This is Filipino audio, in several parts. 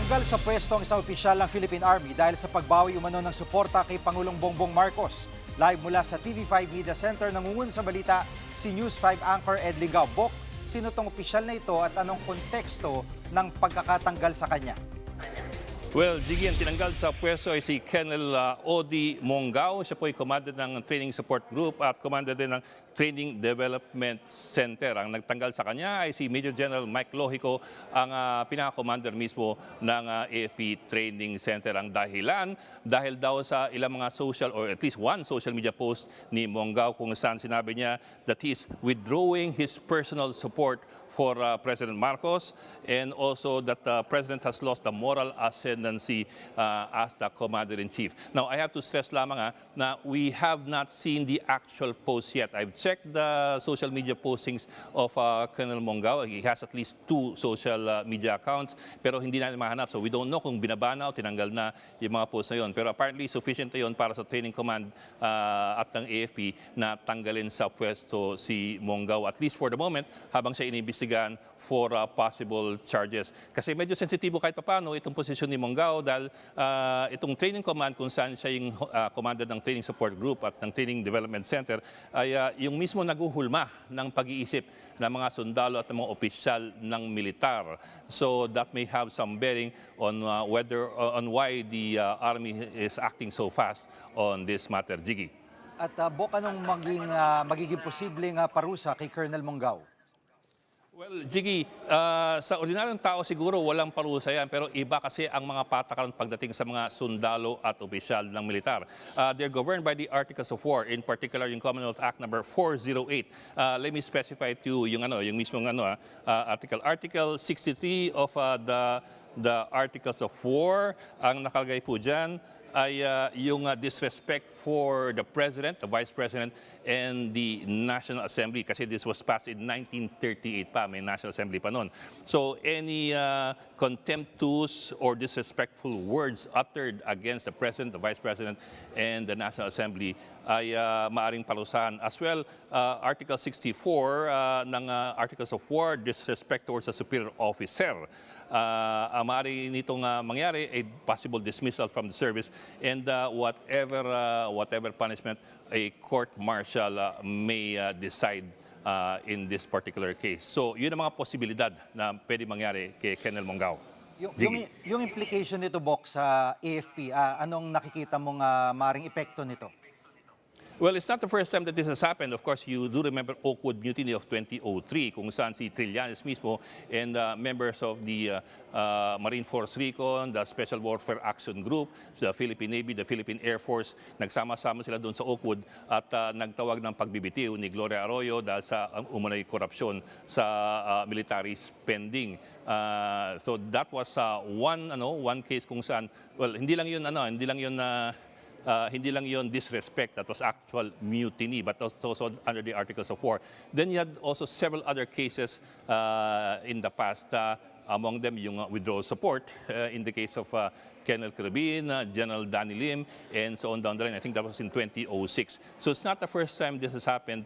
Natanggal sa pwesto ang isang opisyal ng Philippine Army dahil sa pagbawi umano ng suporta kay Pangulong Bongbong Marcos. Live mula sa TV5 Media Center, nangungun sa balita si News 5 anchor Ed Ligao. Bok, sino tong opisyal na ito at anong konteksto ng pagkakatanggal sa kanya? Well, Jiggy, ang tinanggal sa pwesto ay si Colonel Odi Mongao. Siya po ay commander ng Training Support Group at commander din ng Training Development Center. Ang nagtanggal sa kanya ay si Major General Mike Lohico, ang pinaka-commander mismo ng AFP Training Center. Ang dahilan, dahil daw sa ilang mga social or at least one social media post ni Mongao kung saan sinabi niya that he is withdrawing his personal support for President Marcos, and also that the President has lost the moral ascendancy as the Commander-in-Chief. Now, I have to stress lamang na we have not seen the actual post yet. I've checked the social media postings of Colonel Mongao. He has at least 2 social media accounts, pero hindi natin mahanap. So we don't know kung binabana o tinanggal na yung mga posts na yun. Pero apparently, sufficient na yun para sa training command at ng AFP na tanggalin sa pwesto si Mongao, at least for the moment, habang siya inimbestigahan for possible charges. Kasi medyo sensitibo kahit paano itong posisyon ni Mongao dahil itong training command kung saan siya yung commander ng Training Support Group at ng Training Development Center ay yung mismo naguhulma ng pag-iisip ng mga sundalo at ng mga opisyal ng militar. So that may have some bearing on on why the Army is acting so fast on this matter, Jiggy. At Bok, anong magiging posibleng parusa kay Colonel Mongao? Well, Jiggy, sa ordinaryong tao siguro walang parusa yan, pero iba kasi ang mga patakaran pagdating sa mga sundalo at opisyal ng militar. They're governed by the Articles of War, in particular yung Commonwealth Act number 408. Let me specify to you yung mismong article. Article 63 of the Articles of War, ang nakalagay po dyan ay yung disrespect for the President, the Vice President, and the National Assembly. Kasi this was passed in 1938 pa, may National Assembly pa noon. So any contemptuous or disrespectful words uttered against the President, the Vice President, and the National Assembly ay maaring parusahan. As well, Article 64 ng Articles of War, disrespect towards a superior officer. Ang maaari nitong mangyari ay possible dismissal from the service and whatever punishment a court-martial may decide in this particular case. So yun ang mga posibilidad na pwede mangyari kay Colonel Mongao. Yung implication nito, Bok, sa AFP, anong nakikita mong maaaring epekto nito? Well, it's not the first time that this has happened. Of course, you do remember Oakwood Mutiny of 2003, kung saan si Trillanes mismo and members of the Marine Force Recon, the Special Warfare Action Group, the Philippine Navy, the Philippine Air Force, nagsama-sama sila doon sa Oakwood at nagtawag ng pagbibitiw ni Gloria Arroyo dahil sa umunay korupsyon sa military spending. So that was one case kung saan, well, hindi lang yun disrespect, that was actual mutiny, but also under the Articles of War. Then you had also several other cases in the past, among them yung withdrawal support in the case of Colonel Carabin, General Danny Lim, and so on down the line. I think that was in 2006. So it's not the first time this has happened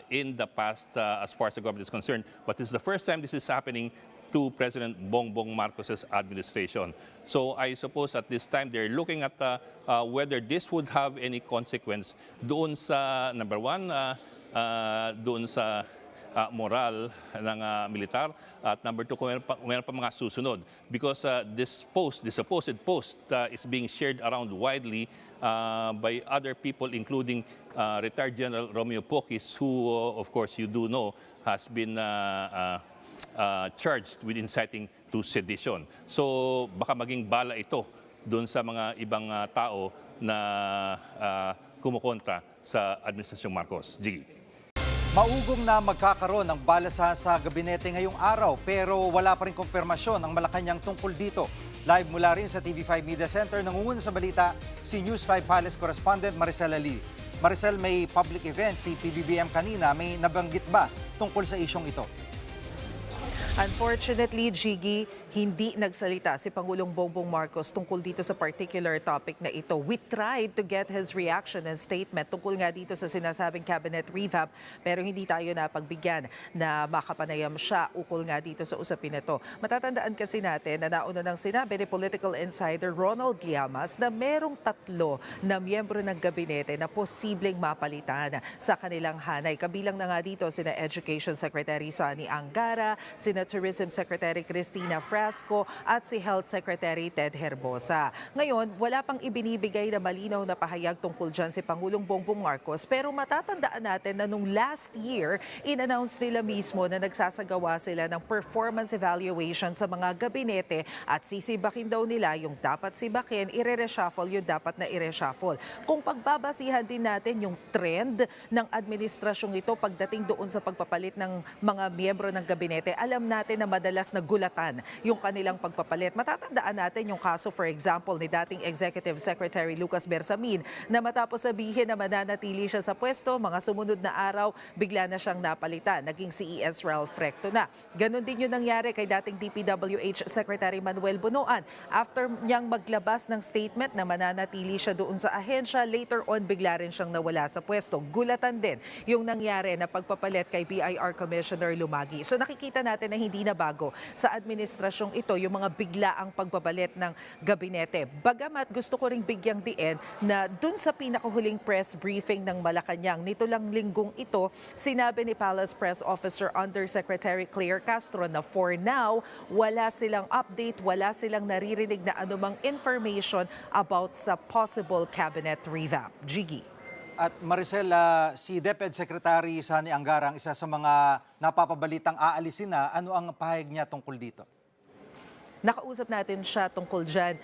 in the past as far as the government is concerned, but it's the first time this is happening to President Bongbong Marcos's administration. So I suppose at this time they're looking at whether this would have any consequence doon sa, number one, doon sa moral ng militar, at number 2, kung meron pa mga susunod. Because this supposed post is being shared around widely by other people, including retired General Romeo Pocis, who, of course, you do know, has been charged with inciting to sedition. So baka maging bala ito doon sa mga ibang tao na kumukontra sa Administrasyong Marcos. Jiggy. Maugong na magkakaroon ng balasahan sa gabinete ngayong araw, pero wala pa rin kumpirmasyon ang Malacanang tungkol dito. Live mula rin sa TV5 Media Center, nangungun sa balita si News 5 Palace correspondent Maricel Ali. Maricel, may public event si PBBM kanina, may nabanggit ba tungkol sa isyong ito? Unfortunately, Jiggy, hindi nagsalita si Pangulong Bongbong Marcos tungkol dito sa particular topic na ito. We tried to get his reaction and statement tungkol nga dito sa sinasabing cabinet revamp, pero hindi tayo napagbigyan na makapanayam siya ukol nga dito sa usapin ito. Matatandaan kasi natin na nauna nang sinabi ni political insider Ronald Llamas na merong 3 na miyembro ng gabinete na posibleng mapalitan sa kanilang hanay. Kabilang na nga dito sina Education Secretary Sonny Angara, sina Tourism Secretary Cristina Frasco at si Health Secretary Ted Herbosa. Ngayon, wala pang ibinibigay na malinaw na pahayag tungkol dyan si Pangulong Bongbong Marcos, pero matatandaan natin na nung last year, in-announce nila mismo na nagsasagawa sila ng performance evaluation sa mga gabinete at sisibakin daw nila yung dapat sibakin, ire-reshuffle yung dapat na i-reshuffle. Kung pagbabasihan din natin yung trend ng administrasyong ito pagdating doon sa pagpapalit ng mga miyembro ng gabinete, alam natin na madalas nagulatan yung kanilang pagpapalit. Matatandaan natin yung kaso, for example, ni dating Executive Secretary Lucas Bersamin na matapos sabihin na mananatili siya sa pwesto, mga sumunod na araw, bigla na siyang napalitan. Naging CES Ralph Recto na. Ganon din yung nangyari kay dating DPWH Secretary Manuel Bunoan. After niyang maglabas ng statement na mananatili siya doon sa ahensya, later on bigla rin siyang nawala sa pwesto. Gulatan din yung nangyari na pagpapalit kay BIR Commissioner Lumagi. So nakikita natin na hindi na bago sa administrasyong ito yung mga biglaang pagbabalit ng gabinete. Bagamat gusto ko ring bigyang diin na dun sa pinakahuling press briefing ng Malacanang, nito lang linggong ito, sinabi ni Palace Press Officer Undersecretary Claire Castro na for now, wala silang update, wala silang naririnig na anumang information about sa possible cabinet revamp. Jiggy. At Maricel, si DepEd Secretary Sonny Angara ang isa sa mga napapabalitang aalisin na. Ano ang pahayag niya tungkol dito? Nakausap natin siya tungkol dyan.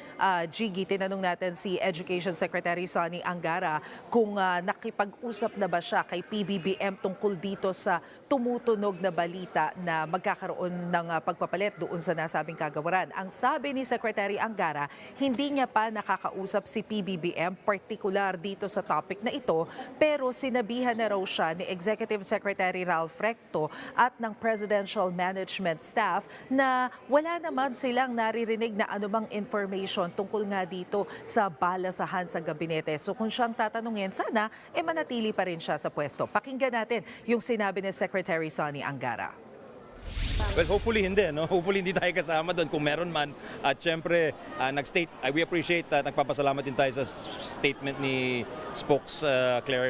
Jiggy, tinanong natin si Education Secretary Sonny Angara kung nakipag-usap na ba siya kay PBBM tungkol dito sa tumutunog na balita na magkakaroon ng pagpapalit doon sa nasabing kagawaran. Ang sabi ni Secretary Angara, hindi niya pa nakakausap si PBBM, particular dito sa topic na ito, pero sinabihan na raw siya ni Executive Secretary Ralph Recto at ng Presidential Management Staff na wala naman silang naririnig na anumang information tungkol nga dito sa balasahan sa gabinete. So kung siyang tatanungin, sana manatili pa rin siya sa pwesto. Pakinggan natin yung sinabi ni Secretary Sonny Angara. Well, hopefully hindi, no? Hopefully hindi tayo kasama doon kung meron man. At syempre, we appreciate, nagpapasalamat din tayo sa statement ni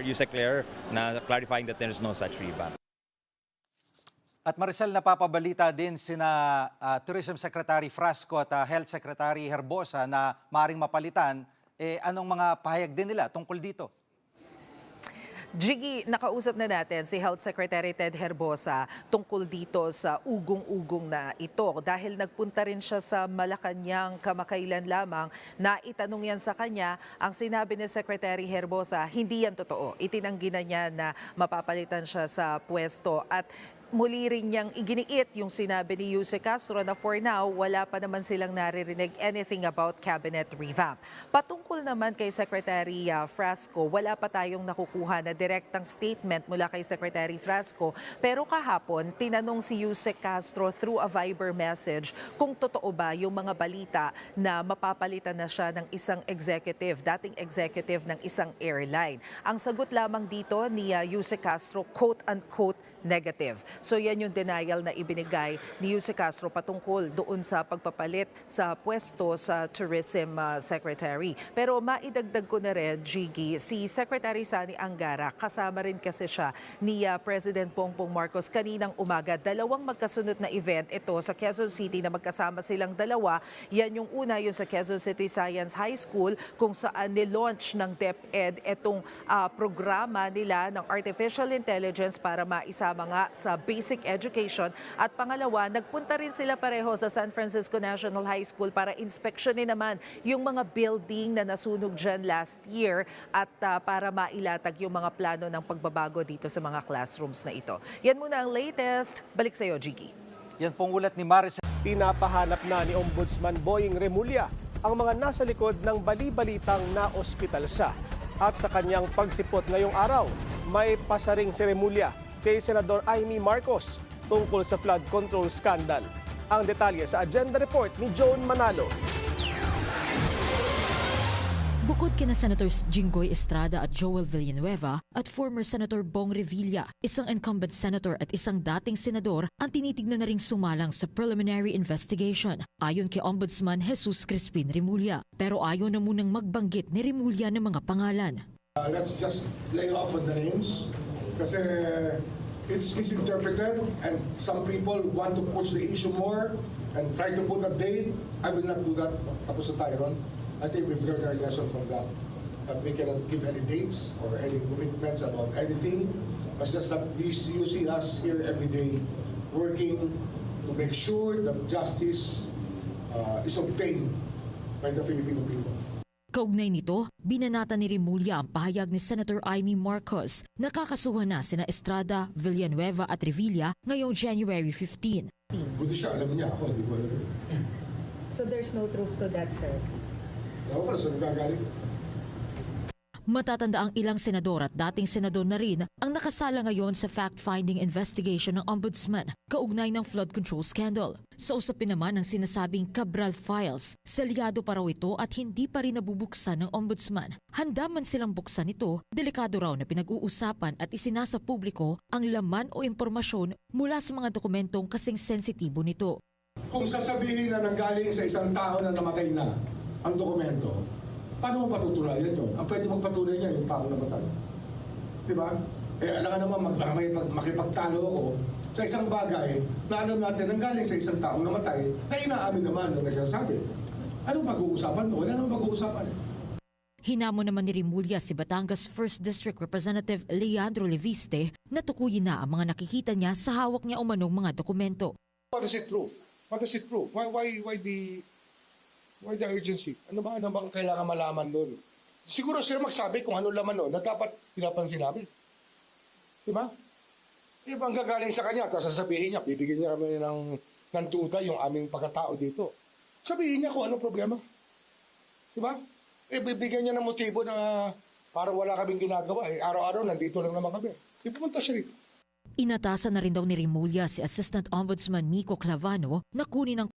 Yusek Claire na clarifying that there is no such revamp. At Maricel, napapabalita din sina Tourism Secretary Frasco at Health Secretary Herbosa na maaaring mapalitan. Anong mga pahayag din nila tungkol dito? Jiggy, nakausap na natin si Health Secretary Ted Herbosa tungkol dito sa ugong-ugong na ito. Dahil nagpunta rin siya sa Malacanang kamakailan lamang, na itanong yan sa kanya, ang sinabi ni Secretary Herbosa, hindi yan totoo. Itinanggi na niya na mapapalitan siya sa pwesto at muli rin niyang iginiit yung sinabi ni Yusek Castro na for now, wala pa naman silang naririnig anything about cabinet revamp. Patungkol naman kay Secretary Frasco, wala pa tayong nakukuha na direktang statement mula kay Secretary Frasco. Pero kahapon, tinanong si Yusek Castro through a Viber message kung totoo ba yung mga balita na mapapalitan na siya ng isang executive, dating executive ng isang airline. Ang sagot lamang dito ni Yusek Castro, quote-unquote, negative. So yan yung denial na ibinigay ni Yusek Castro patungkol doon sa pagpapalit sa pwesto sa Tourism Secretary. Pero maidagdag ko na rin, Jiggy, si Secretary Sonny Angara, kasama rin kasi siya ni President Bongbong Marcos kaninang umaga. Dalawang magkasunod na event ito sa Quezon City na magkasama silang dalawa. Yan yung una, yung sa Quezon City Science High School kung saan nilaunch ng DepEd itong programa nila ng Artificial Intelligence para maisa mga sa basic education. At pangalawa, nagpunta rin sila pareho sa San Francisco National High School para inspeksyonin naman yung mga building na nasunog dyan last year at para mailatag yung mga plano ng pagbabago dito sa mga classrooms na ito. Yan muna ang latest. Balik sa iyo, Jiggy. Yan pong ulat ni Maricel. Pinapahanap na ni Ombudsman Boying Remulla ang mga nasa likod ng bali-balitang na-ospital siya. At sa kanyang pagsipot ngayong araw, may pasaring si Remulla kay Senador Amy Marcos tungkol sa flood control scandal. Ang detalye sa Agenda Report ni Joan Manalo. Bukod kina Senators Jinggoy Estrada at Joel Villanueva at former Senator Bong Revilla, isang incumbent senator at isang dating senador ang tinitignan na ring sumalang sa preliminary investigation ayon kay Ombudsman Jesus Crispin Remulla. Pero ayaw na munang magbanggit ni Remulla ng mga pangalan. Let's just lay off on the names kasi it's misinterpreted and some people want to push the issue more and try to put a date. I will not do that. Tapos na tayo ron. I think we've learned our lesson from that. That we cannot give any dates or any commitments about anything. It's just that you see us here every day working to make sure that justice is obtained by the Filipino people. Kaugnay nito, binanata ni Remulla ang pahayag ni Senator Amy Marcos na kakasuhan na sina Estrada, Villanueva at Revilla ngayong January 15. Buti siya, alam niya ako, hindi ko alam. So there's no truth to that, sir? Ako pala, saan gagaling? Matatanda ang ilang senador at dating senador na rin ang nakasala ngayon sa fact-finding investigation ng Ombudsman kaugnay ng flood control scandal. Sa usapin naman ng sinasabing Cabral Files, selyado pa raw ito at hindi pa rin nabubuksan ng Ombudsman. Handa man silang buksan ito, delikado raw na pinag-uusapan at isinasa publiko ang laman o impormasyon mula sa mga dokumentong kasing sensitibo nito. Kung sasabihin na nanggaling sa isang tao na namatay na ang dokumento, paano mo patutunayan yun? Ang pwede magpatunay niya yung tao na namatay. Di ba? Alam nga naman, makipagtalo ako sa isang bagay na alam natin nanggaling sa isang taong namatay na inaamin naman na nagsasabi. Anong pag-uusapan to? Wala namang pag-uusapan eh. Hinamo naman ni Remulla si Batangas 1st District Representative Leandro Leviste na tukuyin na ang mga nakikita niya sa hawak niya umanong mga dokumento. What does it prove? What does it prove? Why the urgency? Ano bang kailangan malaman doon? Siguro sila magsabi kung ano laman doon na dapat pinapansin namin. Diba? Di ba ang gagaling sa kanya, tapos sasabihin niya, bibigyan niya kami ng tuta yung aming pagkatao dito. Sabihin niya kung anong problema. Diba? Bibigyan niya ng motibo na parang wala kaming ginagawa. Araw-araw nandito lang naman kami. Di pumunta siya rito. Inatasan na rin daw ni Remulla si Assistant Ombudsman Miko Clavano na kunin ang